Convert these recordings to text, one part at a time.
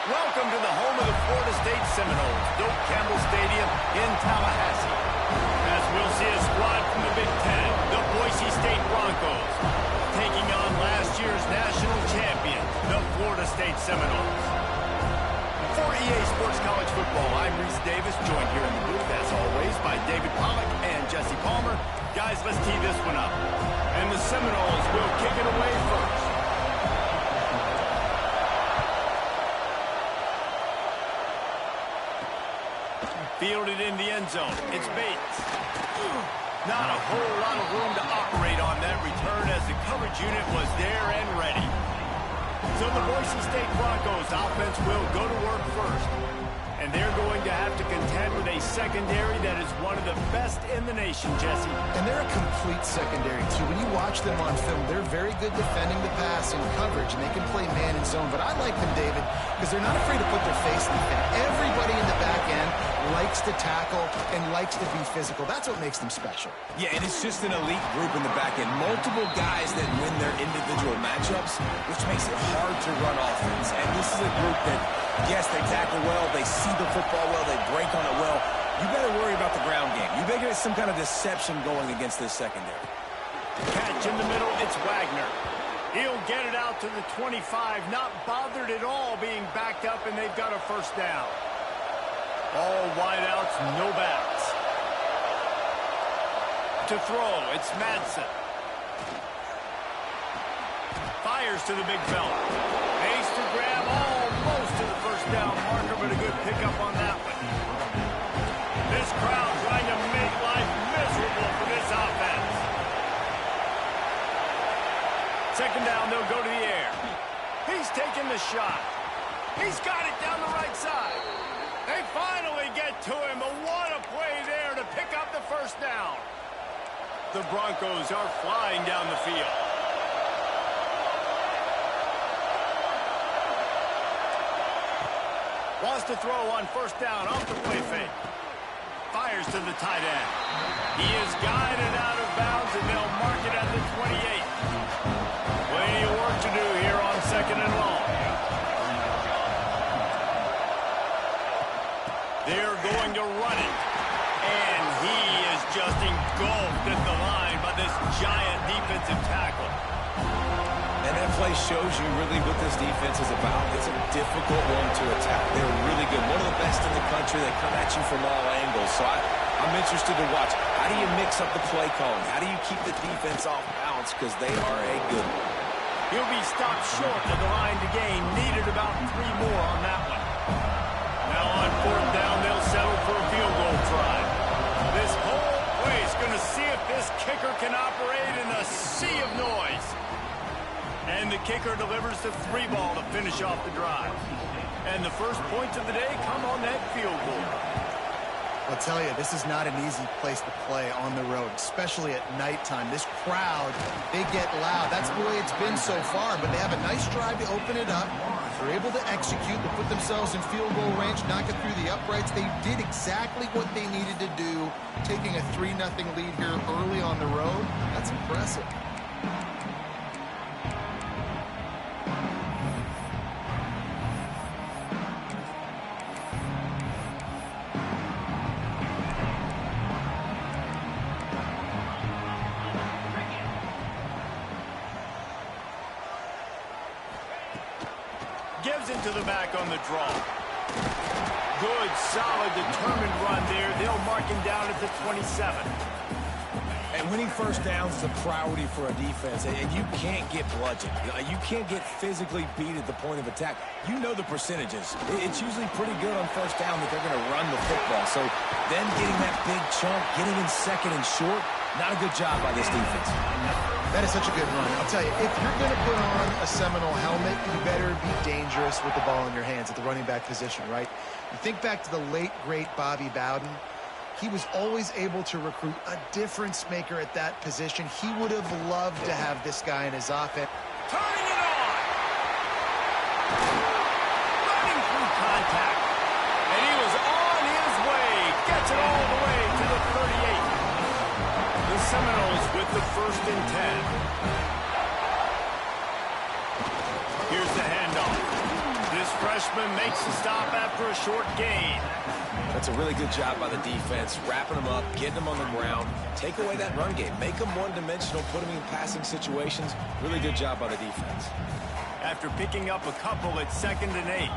Welcome to the home of the Florida State Seminoles, Doak Campbell Stadium in Tallahassee. As we'll see a squad from the Big Ten, the Boise State Broncos, taking on last year's national champion, the Florida State Seminoles. For EA Sports College Football, I'm Reese Davis, joined here in the booth, as always, by David Pollack and Jesse Palmer. Guys, let's tee this one up. And the Seminoles will kick it away first. Fielded in the end zone. It's Bates. Not a whole lot of room to operate on that return as the coverage unit was there and ready. So the Boise State Broncos offense will go to work first. And they're going to have to contend with a secondary that is one of the best in the nation, Jesse. And they're a complete secondary, too. When you watch them on film, they're very good defending the pass and coverage, and they can play man and zone. But I like them, David, because they're not afraid to put their face in the fan. Everybody in the back end likes to tackle and likes to be physical. That's what makes them special. Yeah, and it's just an elite group in the back end. Multiple guys that win their individual matchups, which makes it hard to run offense. And this is a group that, yes, they tackle well, they see the football well, they break on it well. You better worry about the ground game. You better get some kind of deception going against this secondary. Catch in the middle, it's Wagner. He'll get it out to the 25, not bothered at all being backed up, and they've got a first down. All wideouts, no backs. To throw, it's Madsen. Fires to the big fella. Ace to grab almost to the first down marker, but a good pickup on that one. This crowd trying to make life miserable for this offense. Second down, they'll go to the air. He's taking the shot. He's got it down the right side. They finally get to him, but what a play there to pick up the first down. The Broncos are flying down the field. Wants to throw on first down off the play fake. Fires to the tight end. He is guided out of bounds, and they'll mark it at the 28. Plenty of work to do here on second and long. They're going to run it. And he is just engulfed at the line by this giant defensive tackle. And that play shows you really what this defense is about. It's a difficult one to attack. They're really good. One of the best in the country. They come at you from all angles. So I'm interested to watch. How do you mix up the play calling? How do you keep the defense off balance? Because they are a good one. He'll be stopped short of the line to gain. Needed about 3 more on that one. Now on fourth down, they'll settle for a field goal try. This whole place going to see if this kicker can operate in a sea of noise. And the kicker delivers the 3 ball to finish off the drive. And the first points of the day come on that field goal. I'll tell you, this is not an easy place to play on the road, especially at nighttime. This crowd, they get loud. That's the way it's been so far, but they have a nice drive to open it up. They're able to execute, to put themselves in field goal range, knock it through the uprights. They did exactly what they needed to do, taking a 3-0 lead here early on the road. That's impressive. Gives into the back on the draw. Good, solid, determined run there. They'll mark him down at the 27. And winning first downs is a priority for a defense, and you can't get bludgeoned. You can't get physically beat at the point of attack. You know the percentages. It's usually pretty good on first down that they're going to run the football. So then getting that big chunk, getting in second and short, not a good job by this defense. That is such a good run. I'll tell you, if you're going to put on a Seminole helmet, you better be dangerous with the ball in your hands at the running back position, right? You think back to the late, great Bobby Bowden. He was always able to recruit a difference maker at that position. He would have loved to have this guy in his offense. Turning it on! Running through contact. And he was on his way. Gets it all the way to the 38. The Seminoles with the 1st and 10. Here's the handoff. This fresh freshman makes the stop after a short gain. That's a really good job by the defense, wrapping them up, getting them on the ground. Take away that run game. Make them one-dimensional, put them in passing situations. Really good job by the defense. After picking up a couple at 2nd and 8.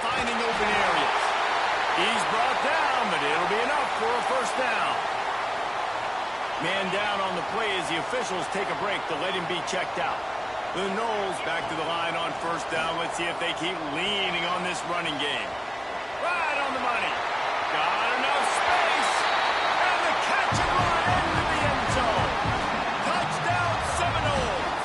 Finding open areas. He's brought down, but it'll be enough for a first down. Man down on the play as the officials take a break to let him be checked out. The Noles back to the line on first down. Let's see if they keep leaning on this running game. Right on the money. Got enough space. And the catch and run into the end zone. Touchdown Seminoles.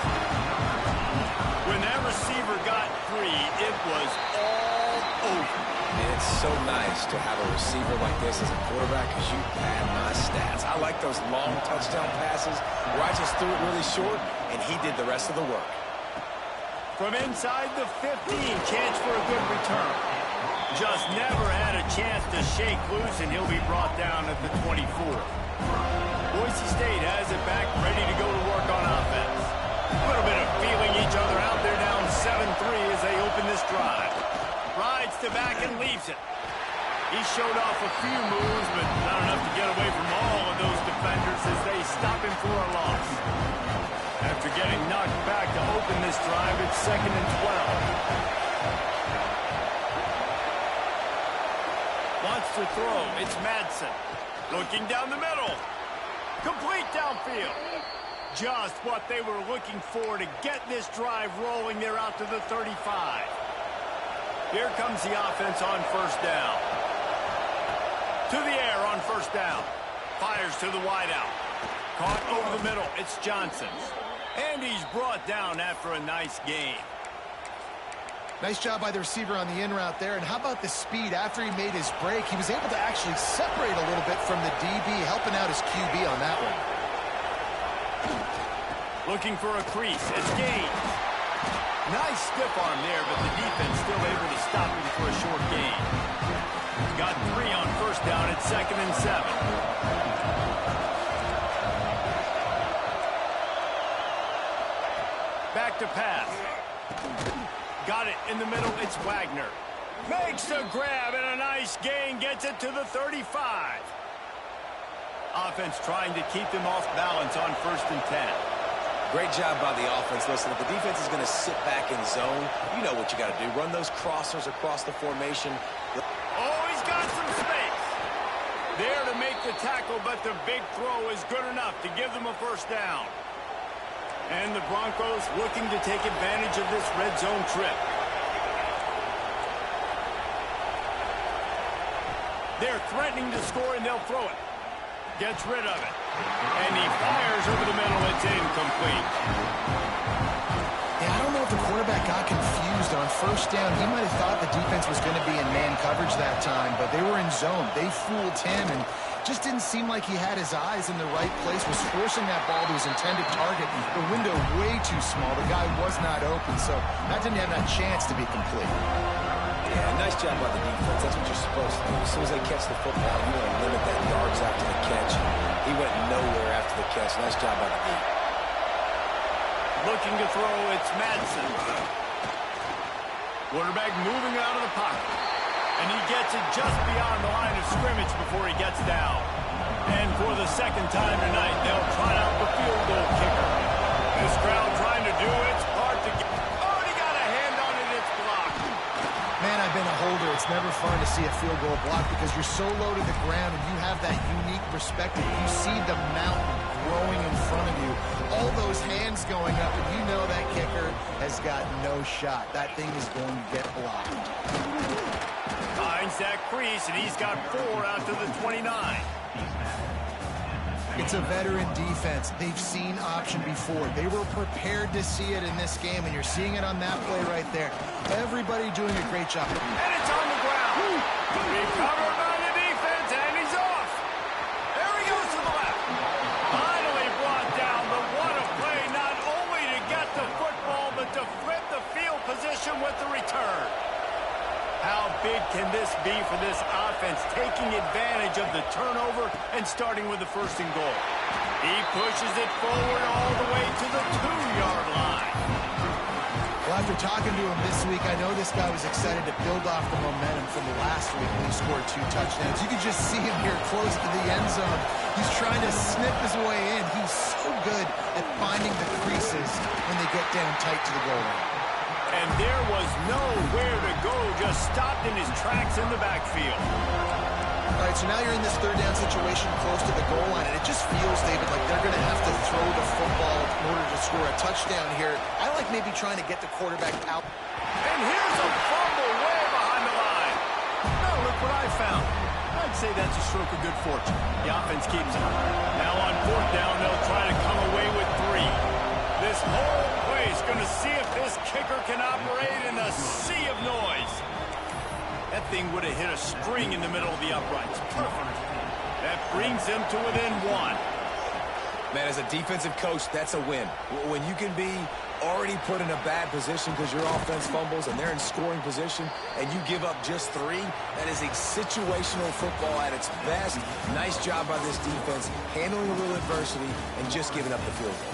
When that receiver got free, it was all over. And it's so nice to have a receiver like this as a quarterback because you pad my stats. I like those long touchdown passes where I just threw it really short and he did the rest of the work. From inside the 15, chance for a good return. Just never had a chance to shake loose, and he'll be brought down at the 24. Boise State has it back, ready to go to work on offense. A little bit of feeling each other out there, down 7-3 as they open this drive. Rides to back and leaves it. He showed off a few moves, but not enough to get away from all of those defenders as they stop him for a loss. After getting knocked back to open this drive, it's 2nd and 12. Wants to throw. It's Madsen. Looking down the middle. Complete downfield. Just what they were looking for to get this drive rolling. They're out to the 35. Here comes the offense on first down. To the air on first down. Fires to the wideout. Caught over the middle. It's Johnson. And he's brought down after a nice gain. Nice job by the receiver on the in route there. And how about the speed after he made his break? He was able to actually separate a little bit from the DB, helping out his QB on that one. Looking for a crease. It's Gaines. Nice stiff arm there, but the defense still able to stop him for a short gain. Got 3 on first down at 2nd and 7. Back to pass. Got it in the middle. It's Wagner. Makes the grab and a nice gain. Gets it to the 35. Offense trying to keep them off balance on 1st and 10. Great job by the offense. Listen, if the defense is going to sit back in zone, you know what you got to do. Run those crossers across the formation. Oh, he's got some space. There to make the tackle, but the big throw is good enough to give them a first down. And the Broncos looking to take advantage of this red zone trip. They're threatening to score, and they'll throw it. Gets rid of it. And he fires over the middle. It's incomplete. Yeah, I don't know if the quarterback got confused on first down. He might have thought the defense was going to be in man coverage that time, but they were in zone. They fooled him, and just didn't seem like he had his eyes in the right place, was forcing that ball to his intended target. The window way too small. The guy was not open, so that didn't have that chance to be complete. Yeah, nice job by the defense. That's what you're supposed to do. As soon as they catch the football, you want to limit that yards after the catch. He went nowhere after the catch. Nice job by the D. Looking to throw, it's Madsen. Quarterback moving out of the pocket. And he gets it just beyond the line of scrimmage before he gets down. And for the 2nd time tonight, they'll try out the field goal kicker. This crowd trying to do its part to get... Oh, he got a hand on it. It's blocked. Man, I've been a holder. It's never fun to see a field goal blocked because you're so low to the ground and you have that unique perspective. You see the mountain growing in front of you. All those hands going up, and you know that kicker has got no shot. That thing is going to get blocked. Finds that crease, and he's got 4 out to the 29. It's a veteran defense. They've seen option before. They were prepared to see it in this game, and you're seeing it on that play right there. Everybody doing a great job. And it's on the ground. Recovered by the defense, and he's off. There he goes to the left. Finally brought down, but what a play, not only to get the football, but to flip the field position with the return. How big can this be for this offense, taking advantage of the turnover and starting with the 1st and goal? He pushes it forward all the way to the 2-yard After talking to him this week, I know this guy was excited to build off the momentum from last week when he scored 2 touchdowns. You can just see him here close to the end zone. He's trying to snip his way in. He's so good at finding the creases when they get down tight to the goal line. And there was nowhere to go, just stopped in his tracks in the backfield. All right, so now you're in this third down situation close to the goal line, and it just feels, David, like they're going to have to throw the football in order to score a touchdown here. I like maybe trying to get the quarterback out. And here's a fumble way behind the line. Now look what I found. I'd say that's a stroke of good fortune. The offense keeps it. Now on 4th down, they'll try to come away with 3. This whole place going to see if this kicker can operate in a sea of noise. That thing would have hit a string in the middle of the uprights. Perfect. That brings them to within 1. Man, as a defensive coach, that's a win. When you can be already put in a bad position because your offense fumbles and they're in scoring position and you give up just 3, that is a situational football at its best. Nice job by this defense, handling a little adversity and just giving up the field goal.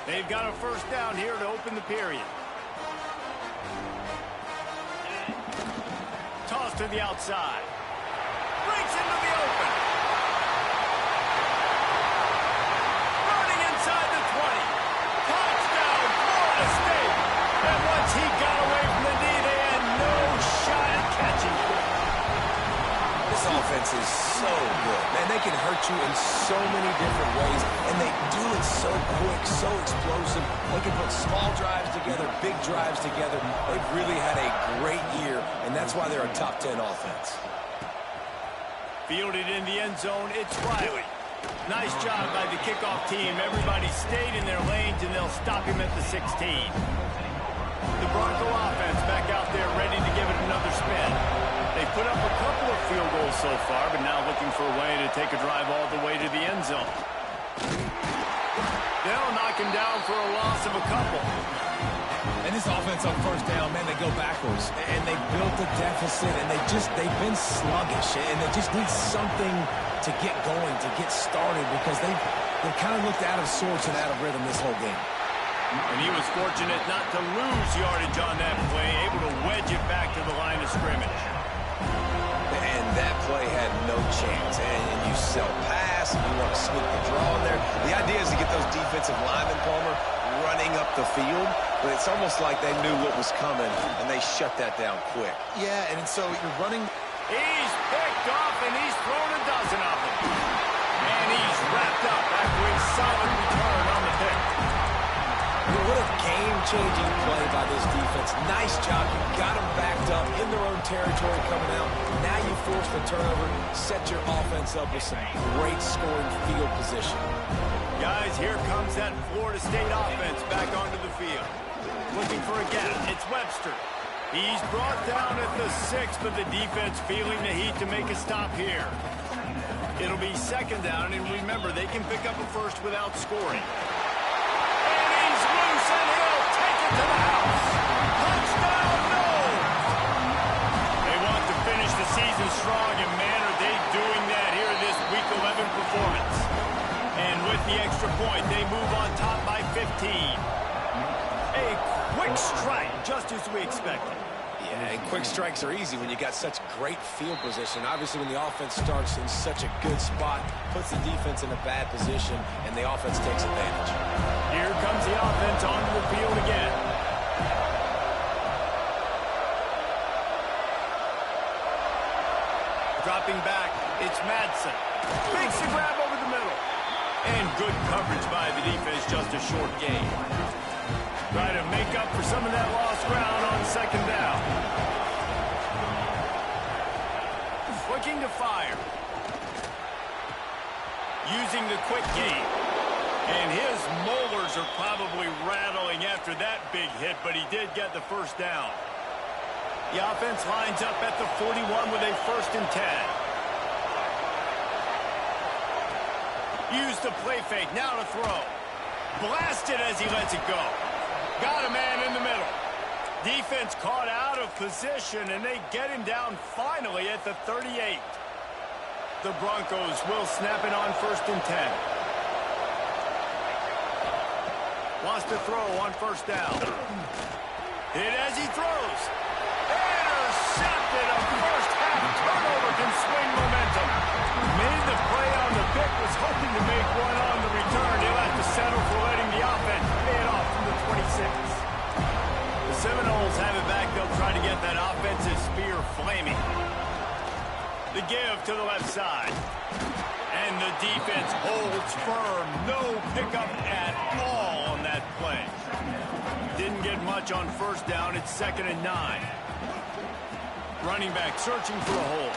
They've got a 1st down here to open the period. Toss to the outside. Breaks into the open. Running inside the 20. Touchdown, Florida State. And once he got away from the knee, they had no shot at catching him. This offense is so good. Man, they can hurt you in so many different ways, and they do it so quick, so explosive. They can put small drives together, big drives together. They've really had a great year, and that's why they're a top 10 offense. Fielded in the end zone, it's Riley. Nice job by the kickoff team. Everybody stayed in their lanes, and they'll stop him at the 16. The Bronco offense back out there ready to give it another spin. They put up a couple of field goals so far, but now looking for a way to take a drive all the way to the end zone. They'll knock him down for a loss of a couple. And this offense on 1st down, man, they go backwards. And they built a deficit, and they've been sluggish. And they just need something to get going, to get started, because they've kind of looked out of sorts and out of rhythm this whole game. And he was fortunate not to lose yardage on that play, able to wedge it back to the line of scrimmage. And that play had no chance. And you sell pass, and you want to sneak the draw in there. The idea is to get those defensive linemen, Palmer, running up the field. But it's almost like they knew what was coming, and they shut that down quick. Yeah, and so you're running. He's picked off, and he's thrown a dozen of them. And he's wrapped up after a solid return on the pick. What a game-changing play by this defense. Nice job. You got them backed up in their own territory coming out. Now you force the turnover, set your offense up with some great scoring field position. Guys, here comes that Florida State offense back onto the field. Looking for a gap. It's Webster. He's brought down at the 6, but the defense feeling the heat to make a stop here. It'll be 2nd down, and remember, they can pick up a first without scoring. And he'll take it to the house. Touchdown, no! They want to finish the season strong, and man, are they doing that here in this Week 11 performance. And with the extra point, they move on top by 15. A quick strike, just as we expected. Yeah, and quick strikes are easy when you got such great field position. Obviously, when the offense starts in such a good spot, puts the defense in a bad position, and the offense takes advantage. Here comes the offense onto the field again. Dropping back, it's Madsen. Makes the grab over the middle. And good coverage by the defense, just a short gain. Try to make up for some of that lost ground on 2nd down. Looking to fire. Using the quick game. And his molars are probably rattling after that big hit, but he did get the 1st down. The offense lines up at the 41 with a 1st and 10. Use the play fake, now to throw. Blasted as he lets it go. Got a man in the middle. Defense caught out of position, and they get him down finally at the 38. The Broncos will snap it on 1st and 10. Wants to throw on 1st down. Hit as he throws. Intercepted. A first-half turnover can swing momentum. Made the play on the pick, was hoping to make one on the return. He'll have to settle for letting the offense pay it off from the 26. The Seminoles have it back. They'll try to get that offensive spear flaming. The give to the left side. And the defense holds firm. No pickup at all on that play. Didn't get much on 1st down. It's 2nd and 9. Running back searching for a hole.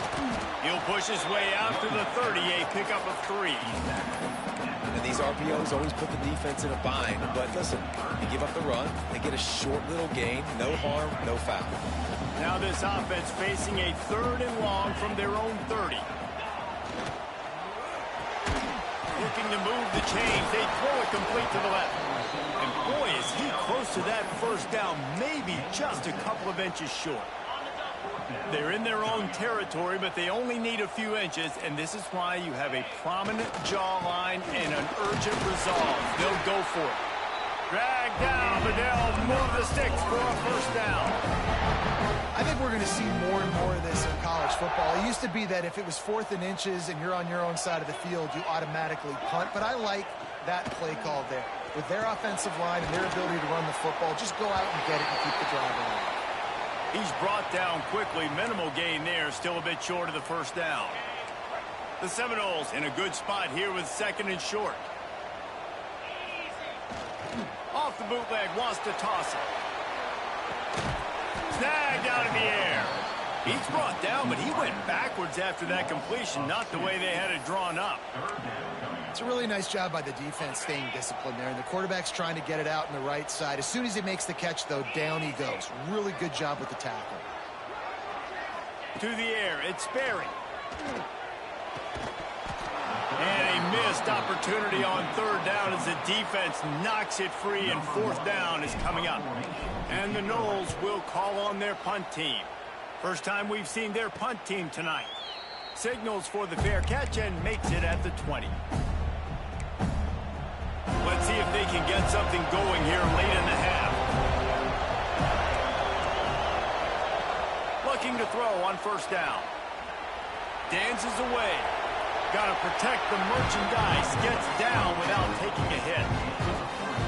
He'll push his way out to the 30, a pickup of 3. And these RPOs always put the defense in a bind. But listen, they give up the run. They get a short little gain. No harm, no foul. Now this offense facing a 3rd and long from their own 30. Looking to move the chains. They throw it complete to the left. And boy, is he close to that 1st down. Maybe just a couple of inches short. They're in their own territory, but they only need a few inches, and this is why you have a prominent jawline and an urgent resolve. They'll go for it. Drag down, but they'll move the sticks for a 1st down. I think we're going to see more and more of this in college football. It used to be that if it was 4th and inches and you're on your own side of the field, you automatically punt, but I like that play call there. With their offensive line and their ability to run the football, just go out and get it and keep the drive alive. He's brought down quickly. Minimal gain there. Still a bit short of the 1st down. The Seminoles in a good spot here with 2nd and short. Off the bootleg. Wants to toss it. Snagged out in the air. He's brought down, but he went backwards after that completion. Not the way they had it drawn up. It's a really nice job by the defense staying disciplined there. And the quarterback's trying to get it out on the right side. As soon as he makes the catch, though, down he goes. Really good job with the tackle. To the air, it's Sperry. And a missed opportunity on 3rd down as the defense knocks it free, and 4th down is coming up. And the Noles will call on their punt team. First time we've seen their punt team tonight. Signals for the fair catch and makes it at the 20. Let's see if they can get something going here late in the half. Looking to throw on 1st down. Dances away. Got to protect the merchandise. Gets down without taking a hit.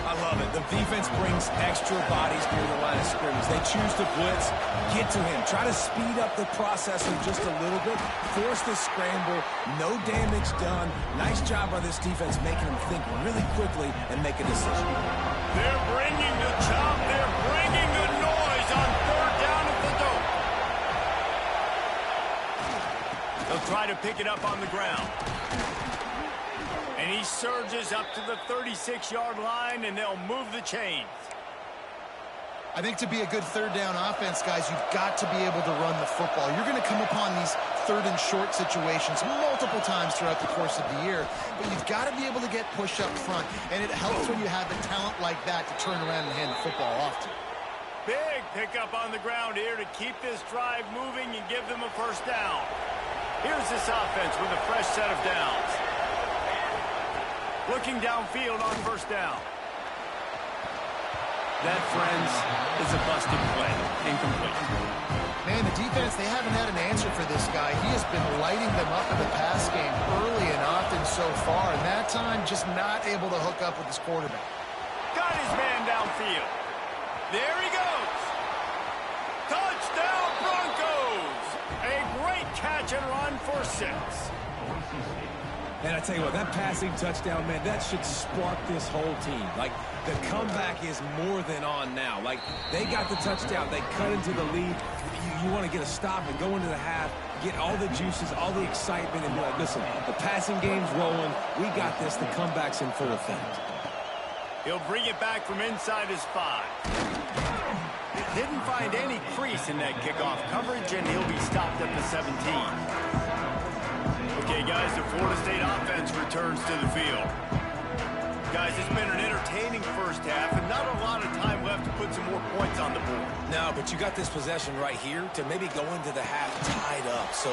I love it. The defense brings extra bodies near the line of scrimmage. They choose to blitz, get to him, try to speed up the processing just a little bit, force the scramble, no damage done. Nice job by this defense making them think really quickly and make a decision. They're bringing the chop. They're bringing the noise on 3rd down at the dope. They'll try to pick it up on the ground. And he surges up to the 36-yard line, and they'll move the chains. I think to be a good 3rd down offense, guys, you've got to be able to run the football. You're going to come upon these 3rd and short situations multiple times throughout the course of the year, but you've got to be able to get push up front, and it helps when you have the talent like that to turn around and hand the football off to. Big pickup on the ground here to keep this drive moving and give them a 1st down. Here's this offense with a fresh set of downs. Looking downfield on 1st down. That, friends, is a busted play. Incomplete. Man, the defense, they haven't had an answer for this guy. He has been lighting them up in the pass game early and often so far, and that time just not able to hook up with his quarterback. Got his man downfield. There he goes. Touchdown, Broncos. A great catch and run for 6. And I tell you what, that passing touchdown, man, that should spark this whole team. Like, the comeback is more than on now. Like, they got the touchdown. They cut into the lead. You want to get a stop and go into the half, get all the juices, all the excitement, and be like, listen, the passing game's rolling. We got this. The comeback's in full effect. He'll bring it back from inside his 5. Didn't find any crease in that kickoff coverage, and he'll be stopped at the 17. Okay, guys, the Florida State offense returns to the field. guys. It's been an entertaining first half and not a lot of time left to put some more points on the board. No, but you got this possession right here to maybe go into the half tied up. So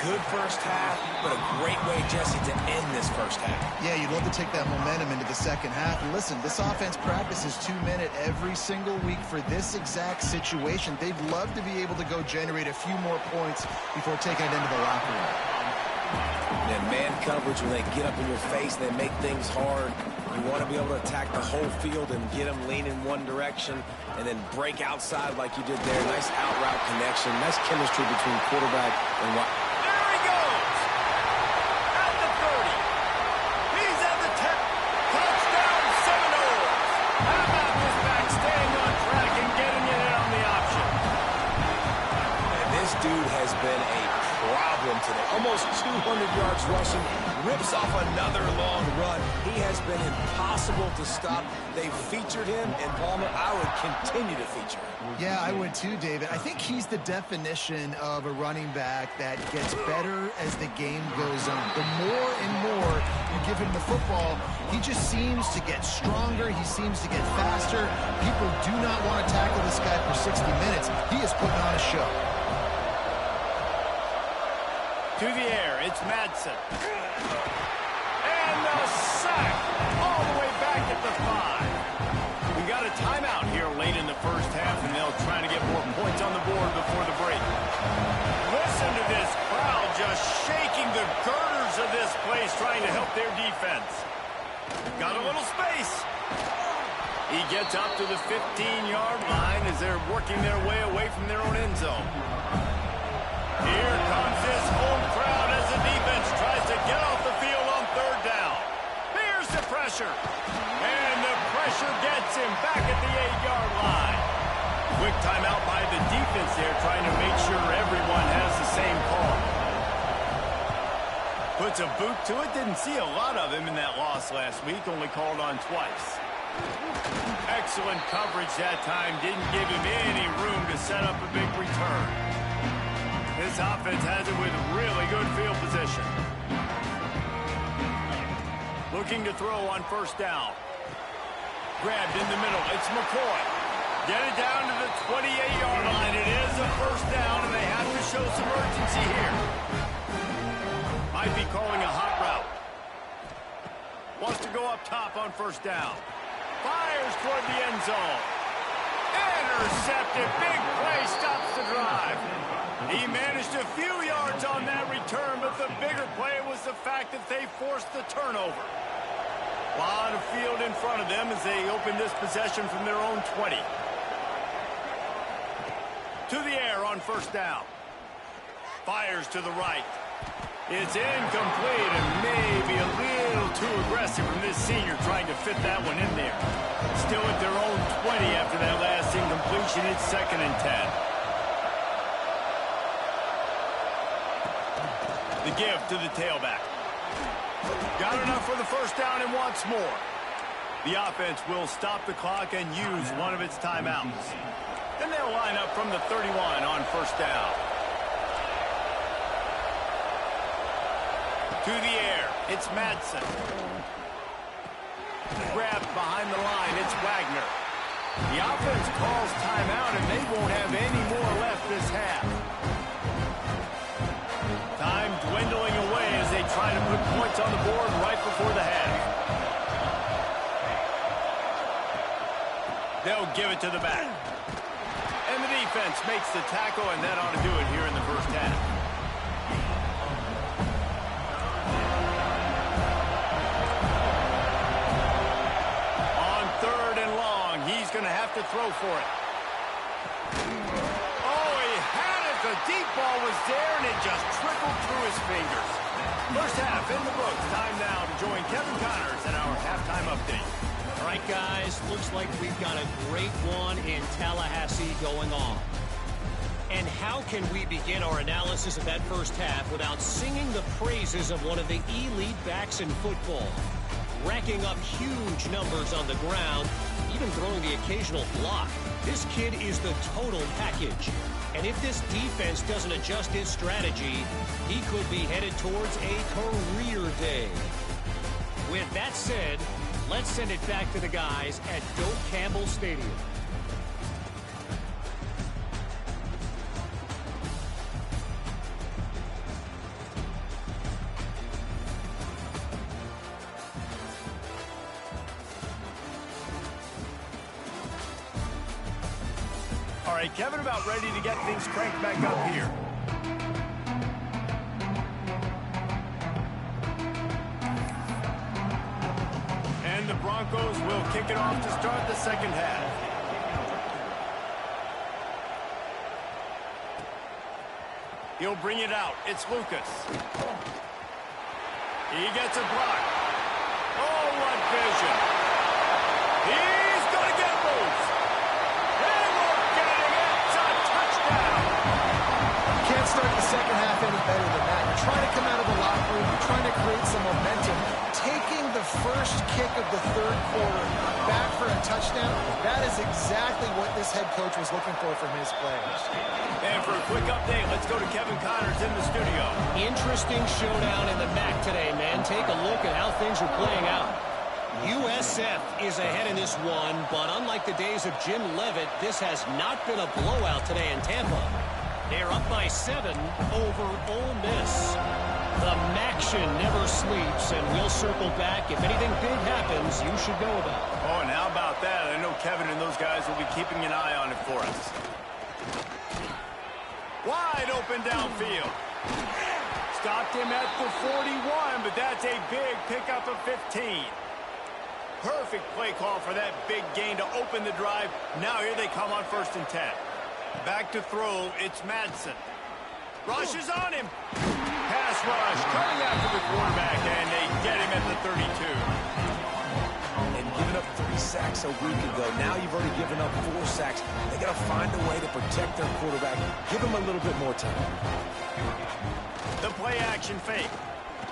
good first half, but a great way, Jesse, to end this first half. Yeah, you'd love to take that momentum into the second half. And listen, this offense practices 2-minute every single week for this exact situation. They'd love to be able to go generate a few more points before taking it into the locker room. And man coverage, when they get up in your face, they make things hard. You want to be able to attack the whole field and get them leaning one direction and then break outside like you did there. Nice out route connection. Nice chemistry between quarterback and wide. There he goes! At the 30. He's at the 10. Touchdown, Seminoles! How about this back staying on track and getting it in on the option? And this dude has been a problem today. Almost 200 yards rushing. Rips off another long run. He has been impossible to stop. They've featured him, and Palmer, I would continue to feature him. Yeah, I would too, David. I think he's the definition of a running back that gets better as the game goes on. The more and more you give him the football, he just seems to get stronger. He seems to get faster. People do not want to tackle this guy for 60 minutes. He is putting on a show. To the air, it's Madsen. And a sack all the way back at the 5. We got a timeout here late in the first half, and they'll try to get more points on the board before the break. Listen to this crowd just shaking the girders of this place, trying to help their defense. Got a little space. He gets up to the 15-yard line as they're working their way away from their own end zone. Here comes this home crowd as the defense tries to get off the field on third down. Here's the pressure. And the pressure gets him back at the 8-yard line. Quick timeout by the defense there, trying to make sure everyone has the same call. Puts a boot to it. Didn't see a lot of him in that loss last week. Only called on twice. Excellent coverage that time. Didn't give him any room to set up a big return. This offense has it with really good field position. Looking to throw on first down. Grabbed in the middle. It's McCoy. Get it down to the 28-yard line. It is a first down, and they have to show some urgency here. Might be calling a hot route. Wants to go up top on first down. Fires toward the end zone. Intercepted. Big play stops the drive. He managed a few yards on that return, but the bigger play was the fact that they forced the turnover. A lot of field in front of them as they open this possession from their own 20. To the air on first down. Fires to the right. It's incomplete and maybe a little too aggressive from this senior trying to fit that one in there. Still at their own 20 after that last incompletion. It's 2nd and 10. The give to the tailback. Got enough for the first down and wants more. The offense will stop the clock and use one of its timeouts. Then they'll line up from the 31 on first down. To the air, it's Madsen. Grabbed behind the line, it's Wagner. The offense calls timeout, and they won't have any more left this half. Time dwindling away as they try to put points on the board right before the half. They'll give it to the back. And the defense makes the tackle, and that ought to do it here in the first half. On 3rd and long, he's going to have to throw for it. The deep ball was there, and it just trickled through his fingers. First half in the books. Time now to join Kevin Connors in our halftime update. All right, guys, looks like we've got a great one in Tallahassee going on. And how can we begin our analysis of that first half without singing the praises of one of the elite backs in football? Racking up huge numbers on the ground, even throwing the occasional block. This kid is the total package. And if this defense doesn't adjust his strategy, he could be headed towards a career day. With that said, Let's send it back to the guys at Doak Campbell Stadium. All right, Kevin about ready to get things cranked back up here. And the Broncos will kick it off to start the second half. He'll bring it out. It's Lucas. He gets a block. Oh, what vision. He's going to get loose. And look at him. It's a touchdown. You can't start the second half any better than that. You're trying to come out of the locker room. You're trying to create some momentum. Taking the first kick of the third quarter back for a touchdown, that is exactly what this head coach was looking for from his players. And for a quick update, let's go to Kevin Connors in the studio. Interesting showdown in the MAC today, man. Take a look at how things are playing out. USF is ahead in this one, but unlike the days of Jim Leavitt, this has not been a blowout today in Tampa. They're up by 7 over Ole Miss. The MACtion never sleeps, and we'll circle back. If anything big happens, you should know about it. Oh, and how about that? I know Kevin and those guys will be keeping an eye on it for us. Wide open downfield. Stopped him at the 41, but that's a big pickup of 15. Perfect play call for that big gain to open the drive. Now here they come on 1st and 10. Back to throw, it's Madsen. Rush is on him. Pass rush, coming after the quarterback, and they get him at the 32. And giving up 3 sacks a week ago. Now you've already given up 4 sacks. They got to find a way to protect their quarterback. Give him a little bit more time. The play action fake.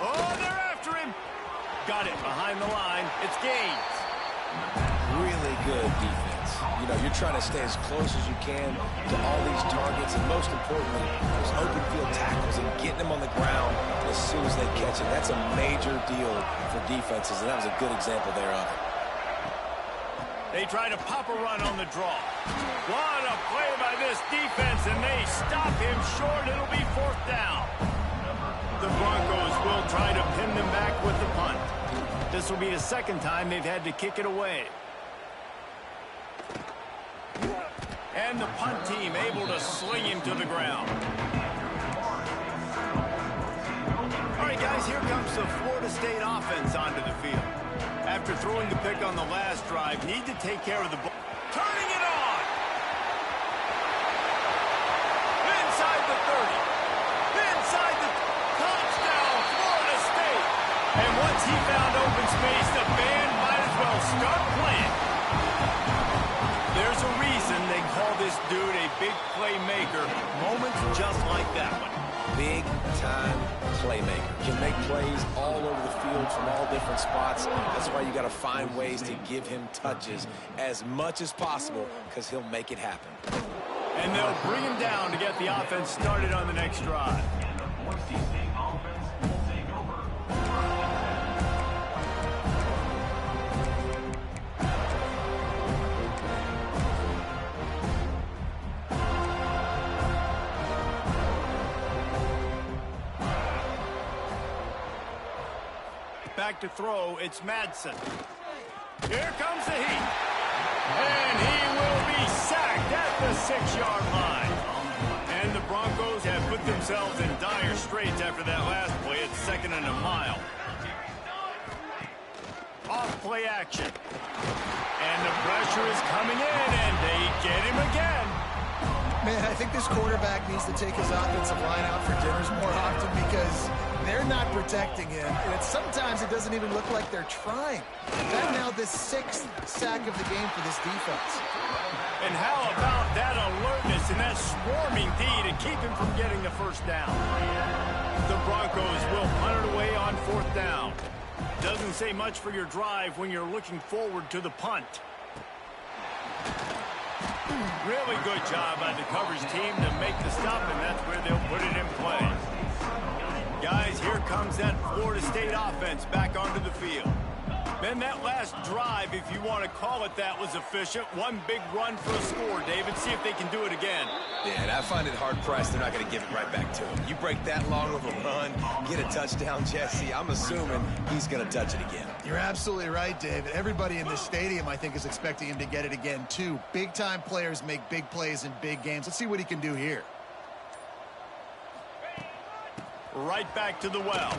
Oh, they're after him. Got it behind the line. It's Gaines. Really good defense. You know, you're trying to stay as close as you can to all these targets, and most importantly, those open field tackles and getting them on the ground as soon as they catch it. That's a major deal for defenses, and that was a good example there of it. They try to pop a run on the draw. What a play by this defense, and they stop him short. It'll be 4th down. The Broncos will try to pin them back with the punt. This will be the 2nd time they've had to kick it away. And the punt team able to sling him to the ground. All right, guys, here comes the Florida State offense onto the field. After throwing the pick on the last drive, need to take care of the ball. Turning it on! Inside the 30. Inside the touchdown, Florida State. And once he found open space, the band might as well start playing. There's a reason they call this dude a big playmaker. Moments just like that one. Big-time playmaker. Can make plays all over the field from all different spots. That's why you got to find ways to give him touches as much as possible, because he'll make it happen. And they'll bring him down to get the offense started on the next drive. Back to throw, it's Madsen. Here comes the heat. And he will be sacked at the 6-yard line. And the Broncos have put themselves in dire straits after that last play. It's 2nd and a mile. Off play action. And the pressure is coming in, and they get him again. Man, I think this quarterback needs to take his offensive line out for dinners more often, because they're not protecting him. And sometimes it doesn't even look like they're trying. That now the 6th sack of the game for this defense. And how about that alertness and that swarming D to keep him from getting the 1st down? The Broncos will punt it away on 4th down. Doesn't say much for your drive when you're looking forward to the punt. Really good job by the coverage team to make the stop, and that's where they'll put it in play. Guys, here comes that Florida State offense back onto the field. Man, that last drive, if you want to call it that, was efficient. One big run for a score, David. See if they can do it again. Yeah, and I find it hard-pressed they're not going to give it right back to him. You break that long of a run, get a touchdown, Jesse, I'm assuming he's going to touch it again. You're absolutely right, David. Everybody in this stadium, I think, is expecting him to get it again, too. Big-time players make big plays in big games. Let's see what he can do here. Right back to the well.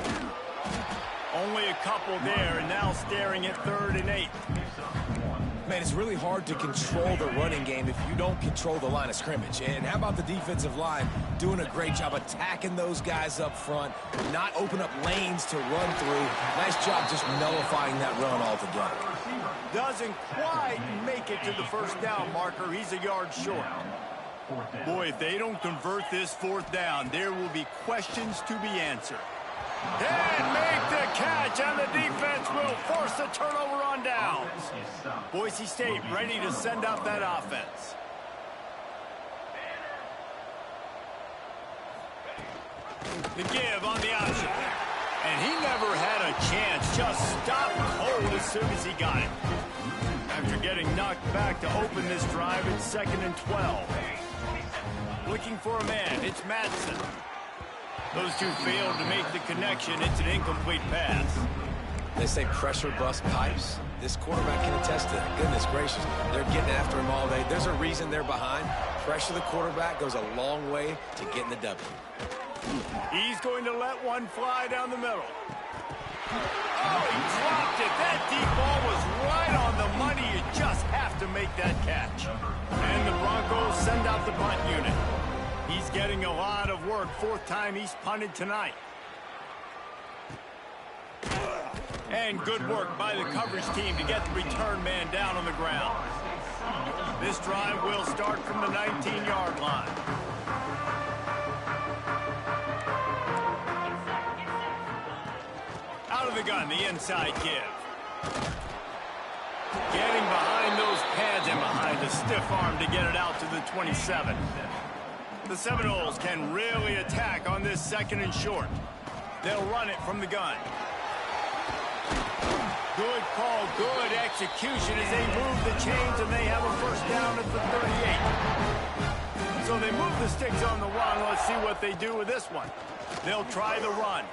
Only a couple there, and now staring at 3rd and 8. Man, it's really hard to control the running game if you don't control the line of scrimmage. And how about the defensive line doing a great job attacking those guys up front, not open up lanes to run through. Nice job just nullifying that run altogether. Doesn't quite make it to the first down marker. He's a yard short. Boy, if they don't convert this 4th down, there will be questions to be answered. And make the catch, and the defense will force the turnover on downs. Boise State ready to send out that offense. The give on the option. And he never had a chance. Just stopped cold as soon as he got it. After getting knocked back to open this drive, it's 2nd and 12. Looking for a man. It's Madsen. Those two failed to make the connection. It's an incomplete pass. They say pressure bust pipes. This quarterback can attest to that. Goodness gracious. They're getting after him all day. There's a reason they're behind. Pressure the quarterback goes a long way to getting the W. He's going to let one fly down the middle. Oh, he dropped it. That deep ball was right on the money. You just have to make that catch. And the Broncos send out the punt unit. He's getting a lot of work. 4th time he's punted tonight. And good work by the coverage team to get the return man down on the ground. This drive will start from the 19-yard line. Out of the gun, the inside give. Getting behind those pads and behind the stiff arm to get it out to the 27. The Seminoles can really attack on this 2nd and short. They'll run it from the gun. Good call, good execution as they move the chains, and they have a first down at the 38. So they move the sticks on the run. Let's see what they do with this one. They'll try the run.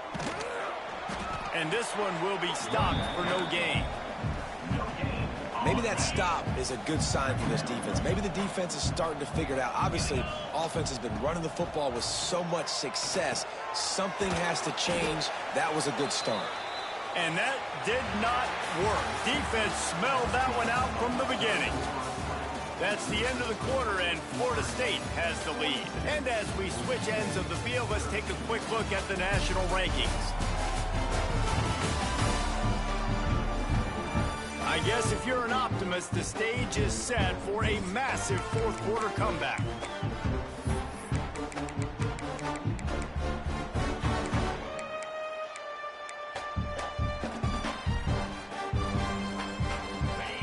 And this one will be stopped for no gain. Maybe that stop is a good sign for this defense. Maybe the defense is starting to figure it out. Obviously, offense has been running the football with so much success. Something has to change. That was a good start. And that did not work. Defense smelled that one out from the beginning. That's the end of the quarter, and Florida State has the lead. And as we switch ends of the field, let's take a quick look at the national rankings. I guess if you're an optimist, the stage is set for a massive 4th quarter comeback.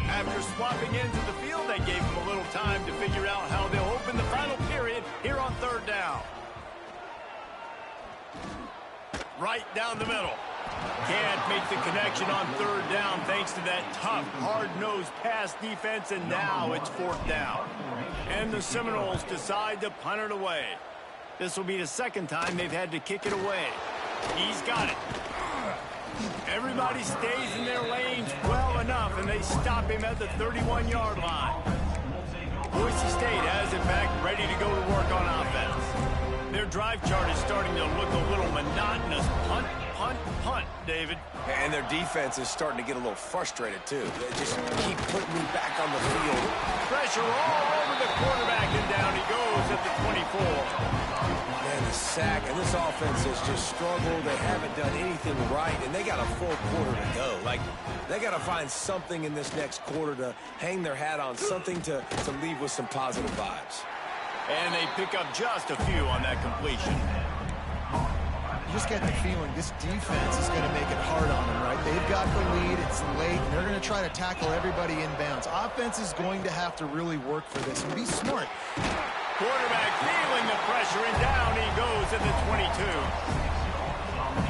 After swapping ends of the field, that gave them a little time to figure out how they'll open the final period here on 3rd down. Right down the middle. Can't make the connection on 3rd down thanks to that tough, hard-nosed pass defense, and now it's 4th down. And the Seminoles decide to punt it away. This will be the 2nd time they've had to kick it away. He's got it. Everybody stays in their lanes well enough, and they stop him at the 31-yard line. Boise State has it back, ready to go to work on offense. Their drive chart is starting to look a little monotonous. Punt, punt, punt, David. And their defense is starting to get a little frustrated, too. They just keep putting me back on the field. Pressure all over the quarterback, and down he goes at the 24. Man, the sack, and this offense has just struggled. They haven't done anything right, and they got a full quarter to go. Like, they got to find something in this next quarter to hang their hat on, something to leave with some positive vibes. And they pick up just a few on that completion. You just get the feeling this defense is going to make it hard on them, right? They've got the lead, it's late, and they're going to try to tackle everybody inbounds. Offense is going to have to really work for this and be smart. Quarterback feeling the pressure, and down he goes at the 22.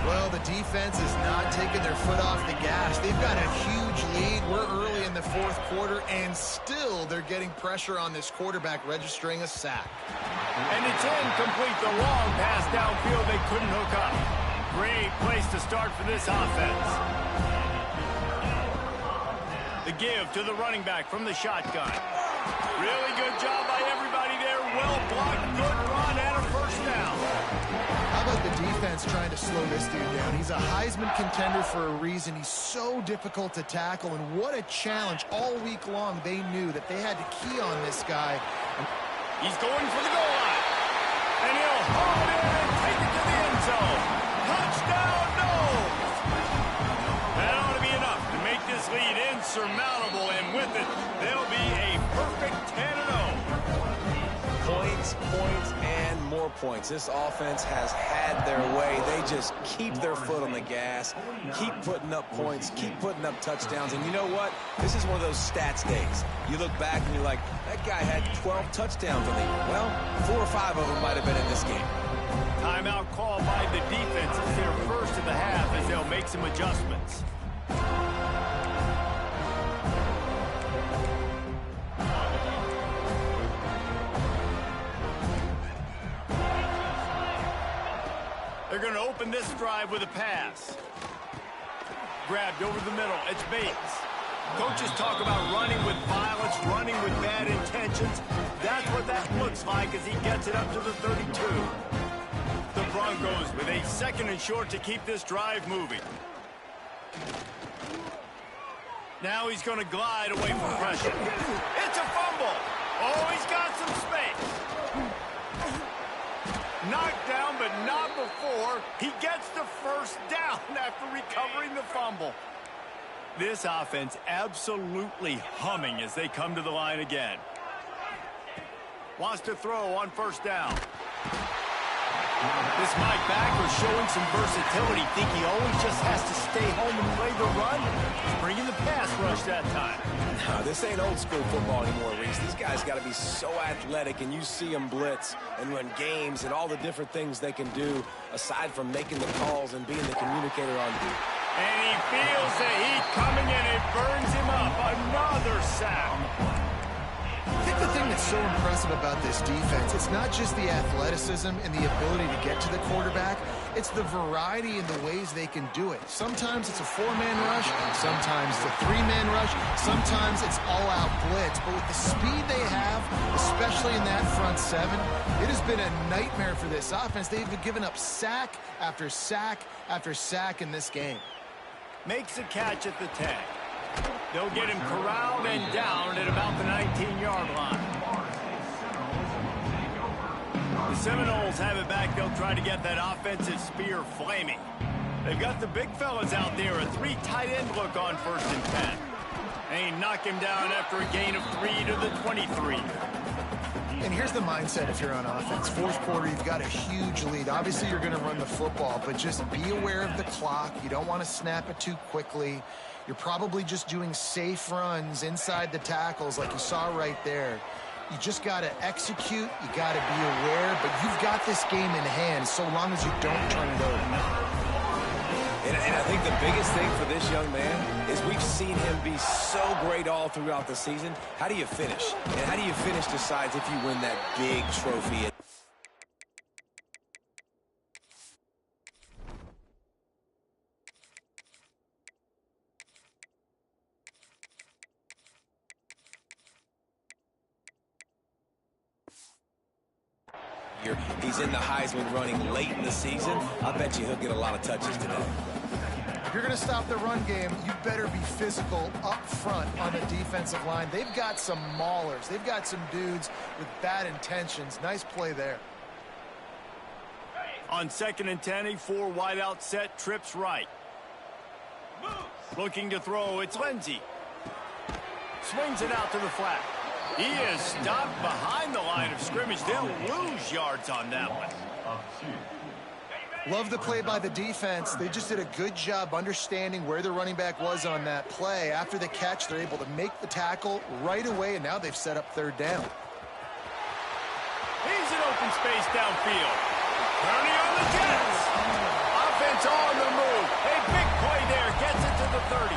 Well, the defense is not taking their foot off the gas. They've got a huge lead. We're early in the fourth quarter, and still they're getting pressure on this quarterback, registering a sack. And it's incomplete. The long pass downfield they couldn't hook up. Great place to start for this offense. The give to the running back from the shotgun. Really good job by everybody there. Well blocked, good run, and a first down. How about the defense trying to slow this dude down? He's a Heisman contender for a reason. He's so difficult to tackle, and what a challenge. All week long, they knew that they had to key on this guy. He's going for the goal line. And he'll haul it in and take it to the end zone. Touchdown, no! That ought to be enough to make this lead insurmountable, and with it, they'll be a perfect 10-0. Points, points, and more points. This offense has had their way. They just keep their foot on the gas, keep putting up points, keep putting up touchdowns. And you know what? This is one of those stats days. You look back and you're like, that guy had 12 touchdowns on the year. Well, 4 or 5 of them might have been in this game. Timeout called by the defense. It's their first of the half as they'll make some adjustments. They're going to open this drive with a pass. Grabbed over the middle. It's Bates. Coaches talk about running with violence, running with bad intentions. That's what that looks like as he gets it up to the 32. The Broncos with a second and short to keep this drive moving. Now he's going to glide away from pressure. It's a fumble. Oh, he's got some space. Knocked down, but not before he gets the first down after recovering the fumble. This offense absolutely humming as they come to the line again. Wants to throw on first down. This Mike backer showing some versatility. Think he always just has to stay home and play the run? He's bringing the pass rush that time. No, this ain't old school football anymore, Reese. These guys got to be so athletic, and you see them blitz and run games and all the different things they can do aside from making the calls and being the communicator on duty. And he feels the heat coming, and it burns him up. Another sack. I think the thing that's so impressive about this defense, it's not just the athleticism and the ability to get to the quarterback, it's the variety in the ways they can do it. Sometimes it's a 4-man rush, sometimes it's a 3-man rush, sometimes it's all-out blitz. But with the speed they have, especially in that front seven, it has been a nightmare for this offense. They've been giving up sack after sack after sack in this game. Makes a catch at the 10. They'll get him corralled and down at about the 19-yard line. The Seminoles have it back. They'll try to get that offensive spear flaming. They've got the big fellas out there. A 3 tight end look on 1st and 10. They knock him down after a gain of 3 to the 23. And here's the mindset if you're on offense. Fourth quarter, you've got a huge lead. Obviously, you're going to run the football, but just be aware of the clock. You don't want to snap it too quickly. You're probably just doing safe runs inside the tackles like you saw right there. You just got to execute. You got to be aware, but you've got this game in hand so long as you don't turn it over. And I think the biggest thing for this young man is we've seen him be so great all throughout the season. How do you finish? And how do you finish decides if you win that big trophy. He's in the Heisman running late in the season. I bet you he'll get a lot of touches today. If you're going to stop the run game, you better be physical up front on the defensive line. They've got some maulers. They've got some dudes with bad intentions. Nice play there. On 2nd and 10, a 4 wideout set, trips right. Looking to throw, it's Lindsey. Swings it out to the flat. He is stopped behind the line of scrimmage. They'll lose yards on that one. Love the play by the defense. They just did a good job understanding where the running back was on that play. After the catch, they're able to make the tackle right away, and now they've set up 3rd down. He's in open space downfield. Turning on the Jets. defense on the move. A big play there. Gets it to the 30.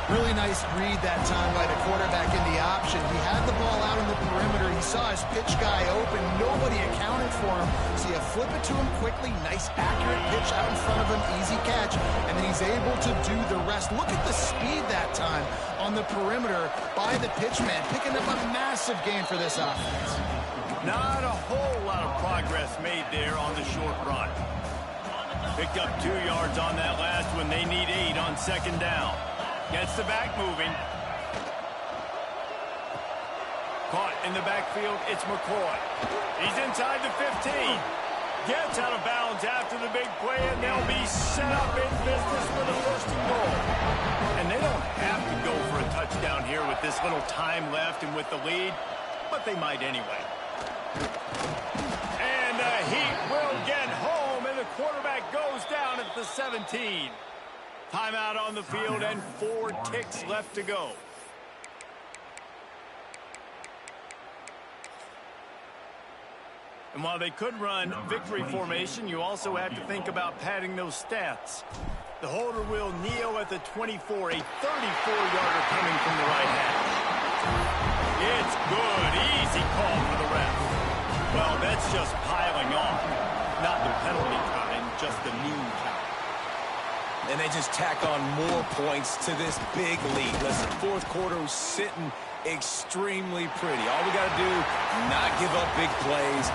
Really nice read that time by the quarterback in the option. He had the ball out on the perimeter. He saw his pitch guy open. Nobody accounted for him. So you flip it to him quickly. Nice, accurate pitch out in front of him. Easy catch. And then he's able to do the rest. Look at the speed that time on the perimeter by the pitchman. Picking up a massive gain for this offense. Not a whole lot of progress made there on the short run. Picked up 2 yards on that last one. They need 8 on second down. Gets the back moving. Caught in the backfield, it's McCoy. He's inside the 15. Gets out of bounds after the big play, and they'll be set up in business for the first and goal. And they don't have to go for a touchdown here with this little time left and with the lead, but they might anyway. And the Heat will get home, and the quarterback goes down at the 17. Timeout on the field and 4 ticks left to go. And while they could run victory formation, you also have to think about padding those stats. The holder will kneel at the 24, a 34-yarder coming from the right hash. It's good. Easy call for the ref. Well, that's just piling on. Not the penalty kind, just the mean kind. And they just tack on more points to this big lead. Listen, fourth quarter was sitting extremely pretty. All we got to do, not give up big plays.